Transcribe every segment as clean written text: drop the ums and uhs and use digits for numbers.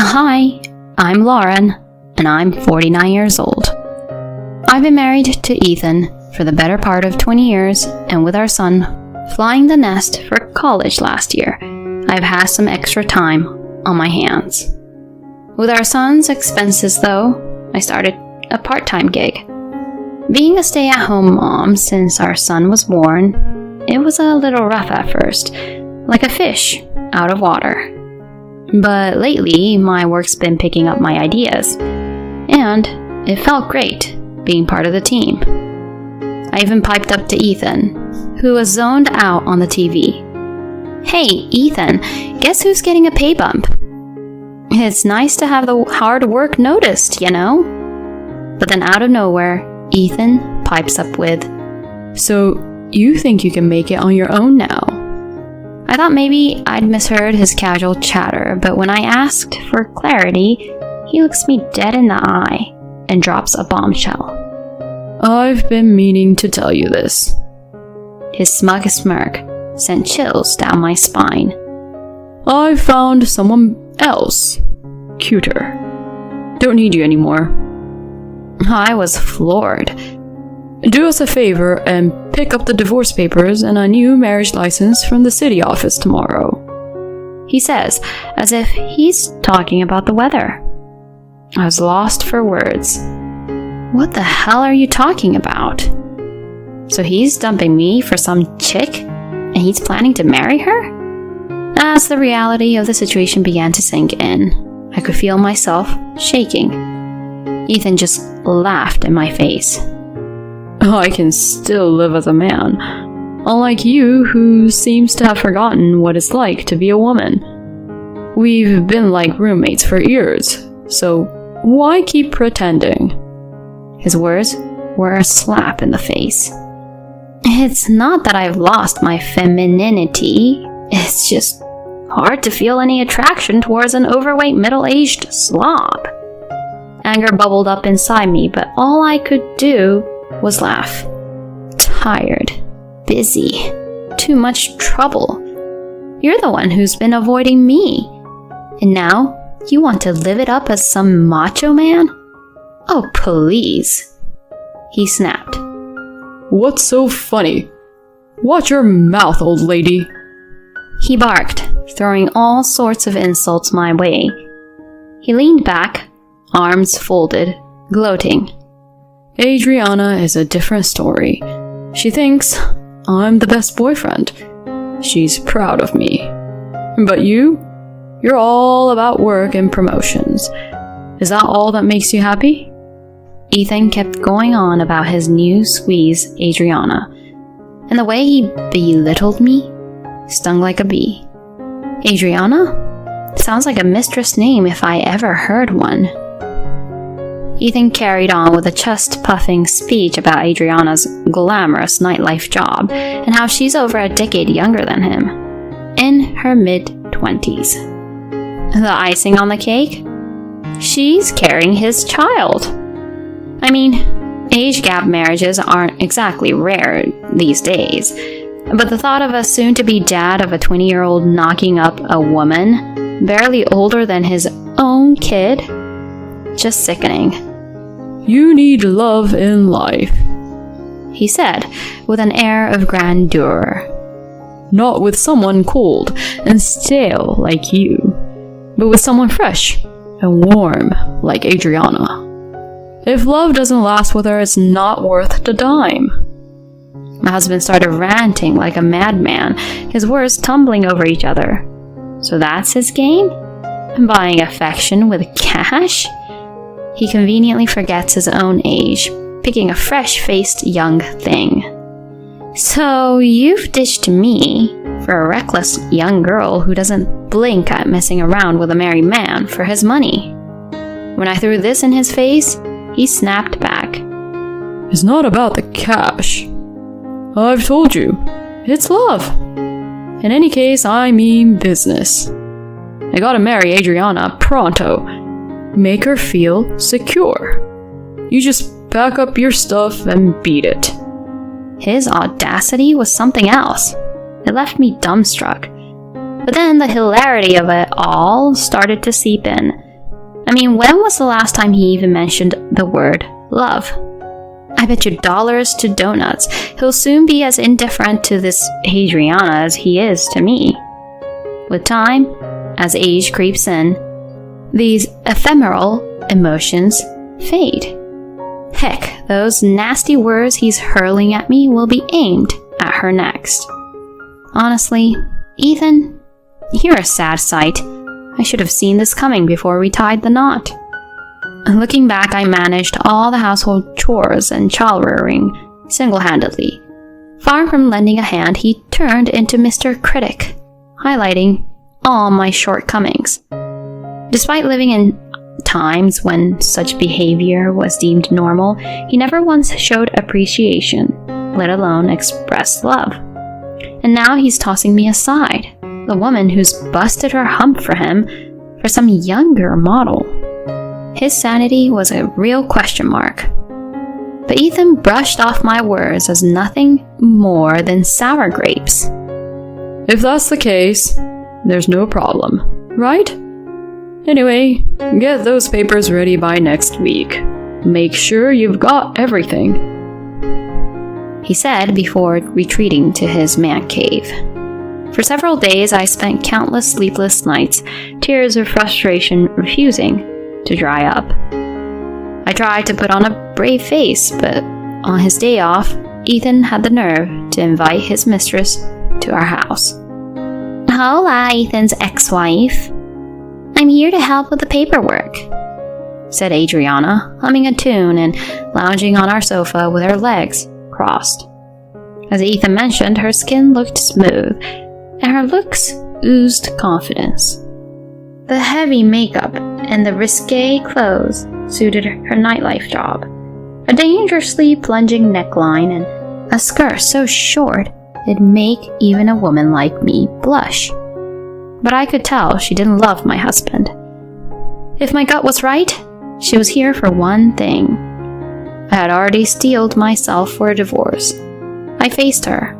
Hi, I'm Lauren, and I'm 49 years old. I've been married to Ethan for the better part of 20 years, and with our son flying the nest for college last year, I've had some extra time on my hands. With our son's expenses, though, I started a part-time gig. Being a stay-at-home mom since our son was born, it was a little rough at first, like a fish out of water. But lately, my work's been picking up my ideas, and it felt great being part of the team. I even piped up to Ethan, who was zoned out on the TV. Hey, Ethan, guess who's getting a pay bump? It's nice to have the hard work noticed, you know? But then out of nowhere, Ethan pipes up with, So, you think you can make it on your own now? I thought maybe I'd misheard his casual chatter, but when I asked for clarity, he looks me dead in the eye and drops a bombshell. I've been meaning to tell you this. His smug smirk sent chills down my spine. I've found someone else. Cuter. Don't need you anymore. I was floored. Do us a favor and pick up the divorce papers and a new marriage license from the city office tomorrow, he says, as if he's talking about the weather. I was lost for words. What the hell are you talking about? So he's dumping me for some chick, and he's planning to marry her? As the reality of the situation began to sink in, I could feel myself shaking. Ethan just laughed in my face. I can still live as a man, unlike you, who seems to have forgotten what it's like to be a woman. We've been like roommates for years, so why keep pretending? His words were a slap in the face. It's not that I've lost my femininity, it's just hard to feel any attraction towards an overweight middle-aged slob. Anger bubbled up inside me, but all I could do was laugh. Tired, busy, too much trouble. You're the one who's been avoiding me. And now you want to live it up as some macho man? Oh, please. He snapped. What's so funny? Watch your mouth, old lady. He barked, throwing all sorts of insults my way. He leaned back, arms folded, gloating. Adriana is a different story. She thinks I'm the best boyfriend. She's proud of me. But you're all about work and promotions. Is that all that makes you happy? Ethan kept going on about his new squeeze, Adriana, and the way he belittled me stung like a bee. Adriana? Sounds like a mistress name if I ever heard one. Ethan carried on with a chest-puffing speech about Adriana's glamorous nightlife job and how she's over a decade younger than him, in her mid-20s. The icing on the cake? She's carrying his child. I mean, age gap marriages aren't exactly rare these days, but the thought of a soon-to-be dad of a 20-year-old knocking up a woman barely older than his own kid? Just sickening. You need love in life, he said, with an air of grandeur. Not with someone cold and stale like you, but with someone fresh and warm like Adriana. If love doesn't last with her, it's not worth the dime. My husband started ranting like a madman, his words tumbling over each other. So that's his game? Buying affection with cash? He conveniently forgets his own age, picking a fresh-faced young thing. So you've ditched me for a reckless young girl who doesn't blink at messing around with a married man for his money. When I threw this in his face, he snapped back. It's not about the cash. I've told you, it's love. In any case, I mean business. I gotta marry Adriana pronto. Make her feel secure. You just pack up your stuff and beat it. His audacity was something else. It left me dumbstruck. But then the hilarity of it all started to seep in. I mean, when was the last time he even mentioned the word love? I bet you dollars to donuts he'll soon be as indifferent to this Adriana as he is to me. With time, as age creeps in, these ephemeral emotions fade. Heck, those nasty words he's hurling at me will be aimed at her next. Honestly, Ethan, you're a sad sight. I should have seen this coming before we tied the knot. Looking back, I managed all the household chores and child rearing single-handedly. Far from lending a hand, he turned into Mr. Critic, highlighting all my shortcomings. Despite living in times when such behavior was deemed normal, he never once showed appreciation, let alone expressed love. And now he's tossing me aside, the woman who's busted her hump for him, for some younger model. His sanity was a real question mark. But Ethan brushed off my words as nothing more than sour grapes. If that's the case, there's no problem, right? Anyway, get those papers ready by next week. Make sure you've got everything, he said before retreating to his man cave. For several days, I spent countless sleepless nights, tears of frustration refusing to dry up. I tried to put on a brave face, but on his day off, Ethan had the nerve to invite his mistress to our house. Hola, Ethan's ex-wife. I'm here to help with the paperwork, said Adriana, humming a tune and lounging on our sofa with her legs crossed. As Ethan mentioned, her skin looked smooth, and her looks oozed confidence. The heavy makeup and the risque clothes suited her nightlife job. A dangerously plunging neckline and a skirt so short it'd make even a woman like me blush. But I could tell she didn't love my husband. If my gut was right, she was here for one thing. I had already steeled myself for a divorce. I faced her.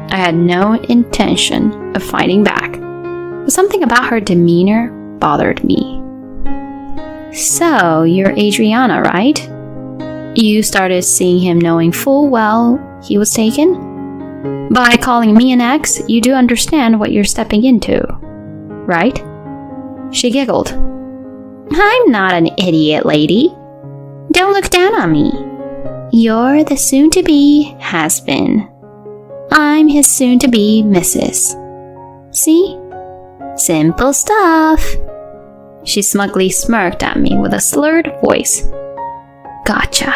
I had no intention of fighting back, but something about her demeanor bothered me. So, you're Adriana, right? You started seeing him knowing full well he was taken? By calling me an ex, you do understand what you're stepping into, right? She giggled. I'm not an idiot, lady. Don't look down on me. You're the soon-to-be has-been. I'm his soon-to-be missus. See? Simple stuff. She smugly smirked at me with a slurred voice. Gotcha.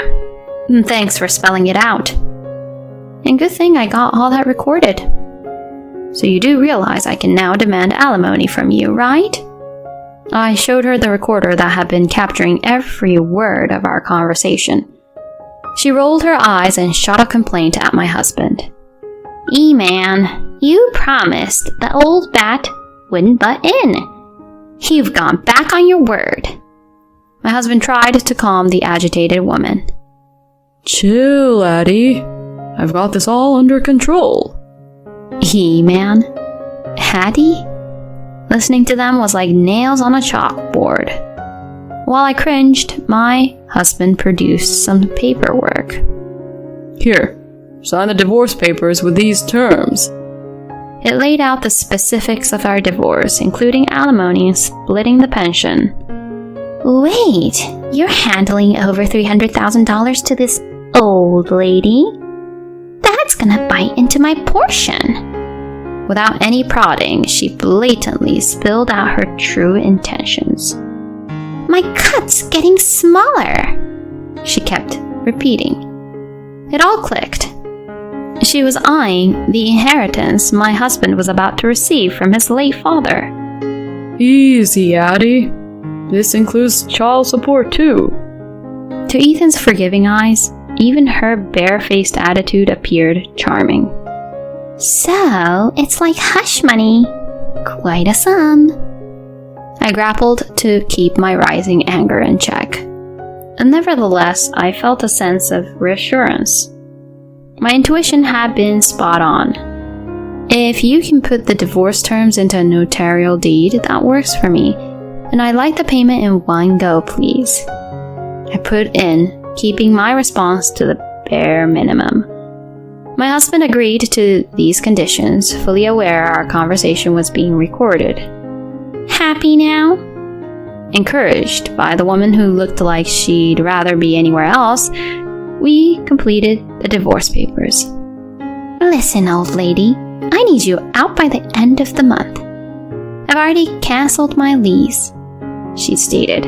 Thanks for spelling it out. And good thing I got all that recorded. So you do realize I can now demand alimony from you, right? I showed her the recorder that had been capturing every word of our conversation. She rolled her eyes and shot a complaint at my husband. E-man, you promised the old bat wouldn't butt in. You've gone back on your word. My husband tried to calm the agitated woman. Chill, laddie. I've got this all under control. E-man? Hattie? Listening to them was like nails on a chalkboard. While I cringed, my husband produced some paperwork. Here, sign the divorce papers with these terms. It laid out the specifics of our divorce, including alimony and splitting the pension. Wait, you're handling over $300,000 to this old lady? That's gonna bite into my portion. Without any prodding, she blatantly spilled out her true intentions. My cut's getting smaller, she kept repeating. It all clicked. She was eyeing the inheritance my husband was about to receive from his late father. Easy, Addie. This includes child support too. To Ethan's forgiving eyes, even her bare-faced attitude appeared charming. So, it's like hush money. Quite a sum. I grappled to keep my rising anger in check. And nevertheless, I felt a sense of reassurance. My intuition had been spot on. If you can put the divorce terms into a notarial deed, that works for me. and I'd like the payment in one go, please. I put in, keeping my response to the bare minimum. My husband agreed to these conditions, fully aware our conversation was being recorded. Happy now? Encouraged by the woman who looked like she'd rather be anywhere else, we completed the divorce papers. Listen, old lady, I need you out by the end of the month. I've already cancelled my lease, she stated.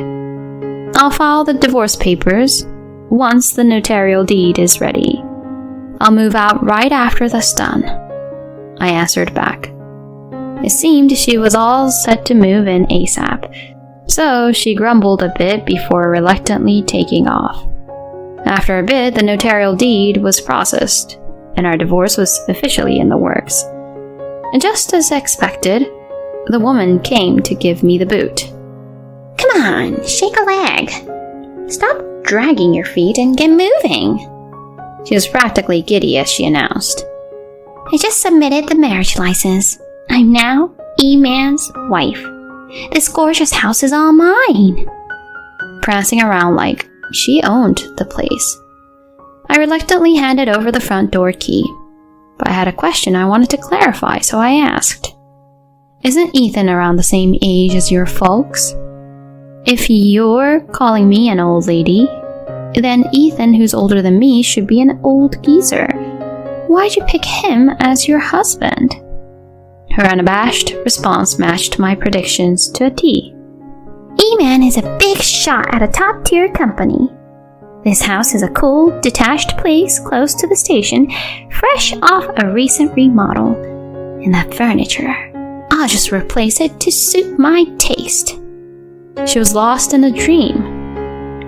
I'll file the divorce papers once the notarial deed is ready. I'll move out right after that's done, I answered back. It seemed she was all set to move in ASAP, so she grumbled a bit before reluctantly taking off. After a bit, the notarial deed was processed, and our divorce was officially in the works. And just as expected, the woman came to give me the boot. Come on, shake a leg. Stop dragging your feet and get moving. She was practically giddy as she announced. I just submitted the marriage license. I'm now E-Man's wife. This gorgeous house is all mine. Prancing around like she owned the place. I reluctantly handed over the front door key, but I had a question I wanted to clarify, so I asked. Isn't Ethan around the same age as your folks? If you're calling me an old lady, then Ethan, who's older than me, should be an old geezer. Why'd you pick him as your husband? Her unabashed response matched my predictions to a T. E-Man is a big shot at a top-tier company. This house is a cool, detached place close to the station, fresh off a recent remodel. And the furniture, I'll just replace it to suit my taste. She was lost in a dream.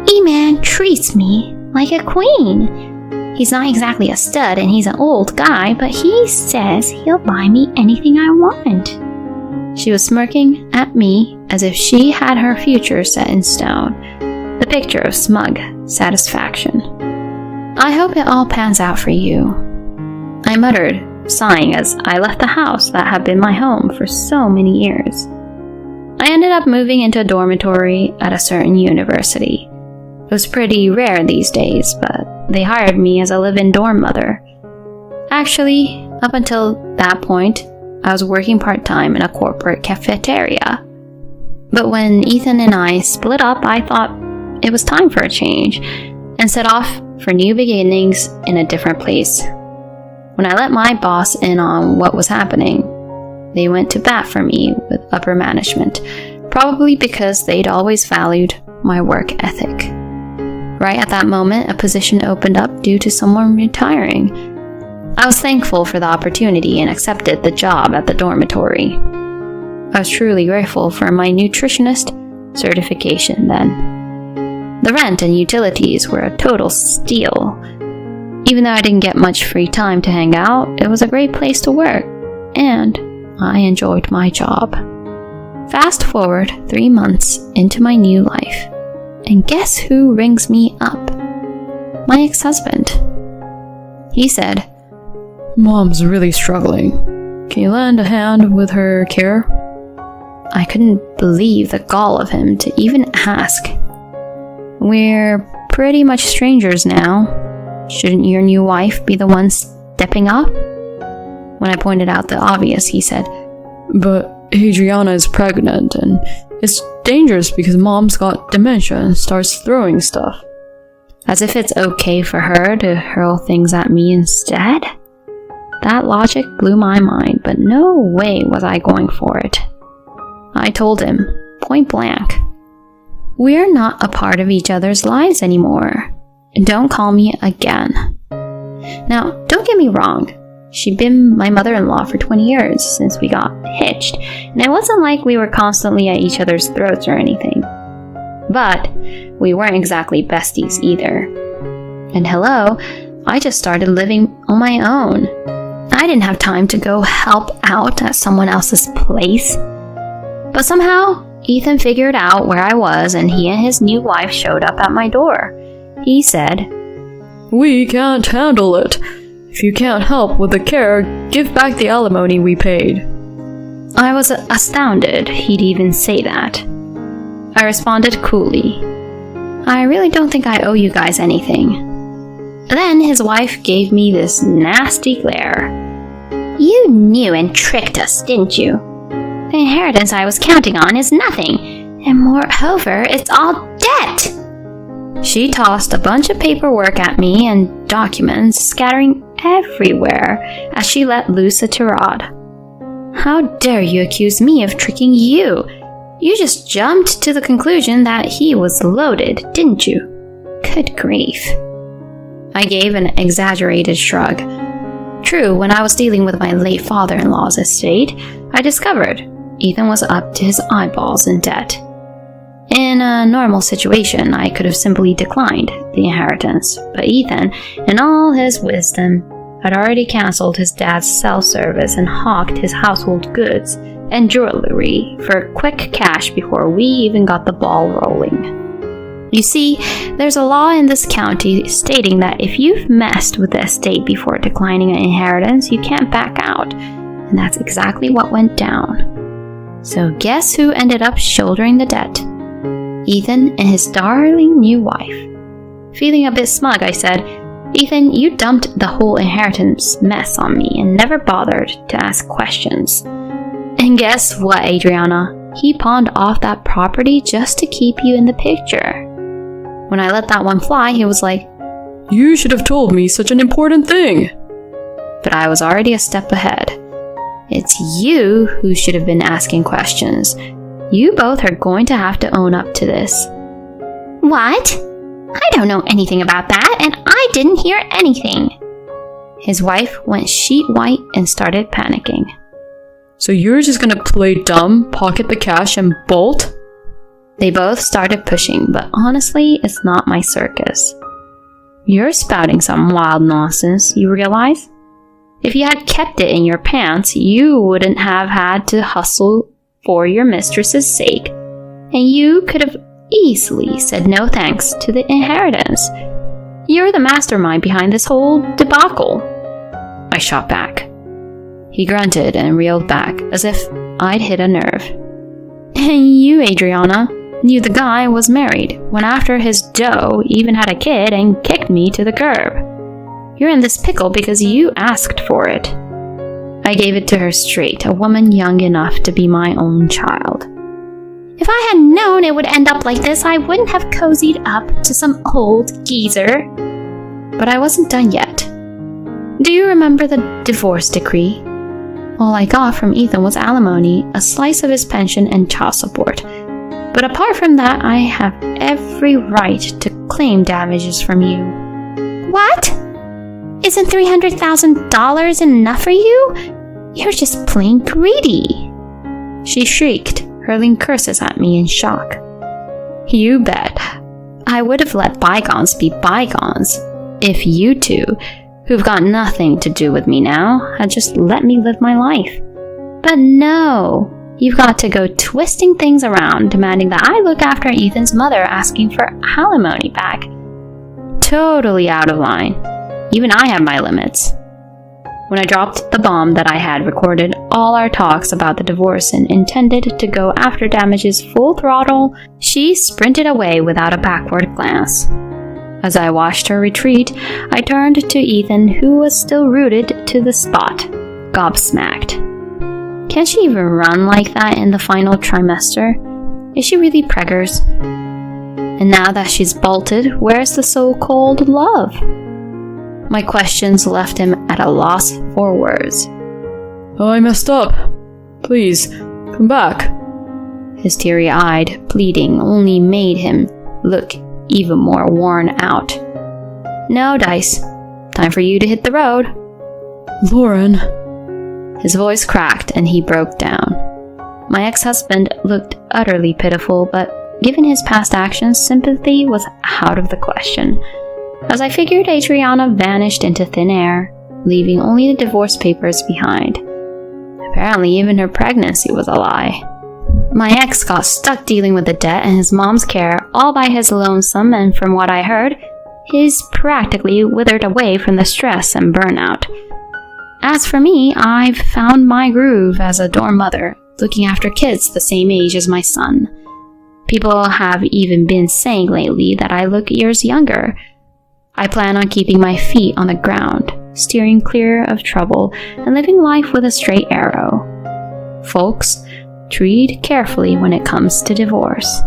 E-Man treats me like a queen. He's not exactly a stud and he's an old guy, but he says he'll buy me anything I want. She was smirking at me as if she had her future set in stone, the picture of smug satisfaction. I hope it all pans out for you, I muttered, sighing as I left the house that had been my home for so many years. I ended up moving into a dormitory at a certain university. It was pretty rare these days, but they hired me as a live-in dorm mother. Actually, up until that point, I was working part-time in a corporate cafeteria. But when Ethan and I split up, I thought it was time for a change and set off for new beginnings in a different place. When I let my boss in on what was happening, they went to bat for me with upper management, probably because they'd always valued my work ethic. Right at that moment, a position opened up due to someone retiring. I was thankful for the opportunity and accepted the job at the dormitory. I was truly grateful for my nutritionist certification then. The rent and utilities were a total steal. Even though I didn't get much free time to hang out, it was a great place to work, and I enjoyed my job. Fast forward 3 months into my new life, and guess who rings me up? My ex-husband. He said, Mom's really struggling. Can you lend a hand with her care? I couldn't believe the gall of him to even ask. We're pretty much strangers now. Shouldn't your new wife be the one stepping up? When I pointed out the obvious, he said, But Adriana is pregnant and it's dangerous because Mom's got dementia and starts throwing stuff. As if it's okay for her to hurl things at me instead? That logic blew my mind, but no way was I going for it. I told him, point blank, we're not a part of each other's lives anymore. Don't call me again. Now, don't get me wrong. She'd been my mother-in-law for 20 years since we got hitched, and it wasn't like we were constantly at each other's throats or anything. But we weren't exactly besties either. And hello, I just started living on my own. I didn't have time to go help out at someone else's place. But somehow, Ethan figured out where I was and he and his new wife showed up at my door. He said, We can't handle it. If you can't help with the care, give back the alimony we paid. I was astounded he'd even say that. I responded coolly. I really don't think I owe you guys anything. Then his wife gave me this nasty glare. You knew and tricked us, didn't you? The inheritance I was counting on is nothing, and moreover, it's all debt. She tossed a bunch of paperwork at me and documents scattering everywhere as she let loose a tirade. How dare you accuse me of tricking you? You just jumped to the conclusion that he was loaded, didn't you? Good grief. I gave an exaggerated shrug. True, when I was dealing with my late father-in-law's estate, I discovered Ethan was up to his eyeballs in debt. In a normal situation, I could have simply declined the inheritance, but Ethan, in all his wisdom, had already cancelled his dad's cell service and hawked his household goods and jewelry for quick cash before we even got the ball rolling. You see, there's a law in this county stating that if you've messed with the estate before declining an inheritance, you can't back out, and that's exactly what went down. So guess who ended up shouldering the debt? Ethan and his darling new wife. Feeling a bit smug, I said, Ethan, you dumped the whole inheritance mess on me and never bothered to ask questions. And guess what, Adriana? He pawned off that property just to keep you in the picture. When I let that one fly, he was like, You should have told me such an important thing. But I was already a step ahead. It's you who should have been asking questions. You both are going to have to own up to this. What? I don't know anything about that, and I didn't hear anything. His wife went sheet white and started panicking. So you're just gonna play dumb, pocket the cash, and bolt? They both started pushing, but honestly, it's not my circus. You're spouting some wild nonsense, you realize? If you had kept it in your pants, you wouldn't have had to hustle for your mistress's sake, and you could have easily said no thanks to the inheritance. You're the mastermind behind this whole debacle. I shot back. He grunted and reeled back, as if I'd hit a nerve. And you, Adriana, knew the guy was married, went after his dough, even had a kid, and kicked me to the curb. You're in this pickle because you asked for it. I gave it to her straight, a woman young enough to be my own child. If I had known it would end up like this, I wouldn't have cozied up to some old geezer. But I wasn't done yet. Do you remember the divorce decree? All I got from Ethan was alimony, a slice of his pension, and child support. But apart from that, I have every right to claim damages from you. What? Isn't $300,000 enough for you? You're just plain greedy. She shrieked, hurling curses at me in shock. You bet. I would have let bygones be bygones if you two, who've got nothing to do with me now, had just let me live my life. But no, you've got to go twisting things around, demanding that I look after Ethan's mother, asking for alimony back. Totally out of line. Even I have my limits. When I dropped the bomb that I had recorded all our talks about the divorce and intended to go after damages full throttle, she sprinted away without a backward glance. As I watched her retreat, I turned to Ethan, who was still rooted to the spot, gobsmacked. Can she even run like that in the final trimester? Is she really preggers? And now that she's bolted, where's the so-called love? My questions left him at a loss for words. I messed up. Please, come back. His teary-eyed pleading only made him look even more worn out. No, Dice. Time for you to hit the road. Lauren. His voice cracked and he broke down. My ex-husband looked utterly pitiful, but given his past actions, sympathy was out of the question. As I figured, Adriana vanished into thin air, leaving only the divorce papers behind. Apparently, even her pregnancy was a lie. My ex got stuck dealing with the debt and his mom's care all by his lonesome, and from what I heard, he's practically withered away from the stress and burnout. As for me, I've found my groove as a dorm mother, looking after kids the same age as my son. People have even been saying lately that I look years younger. I plan on keeping my feet on the ground, steering clear of trouble, and living life with a straight arrow. Folks, tread carefully when it comes to divorce.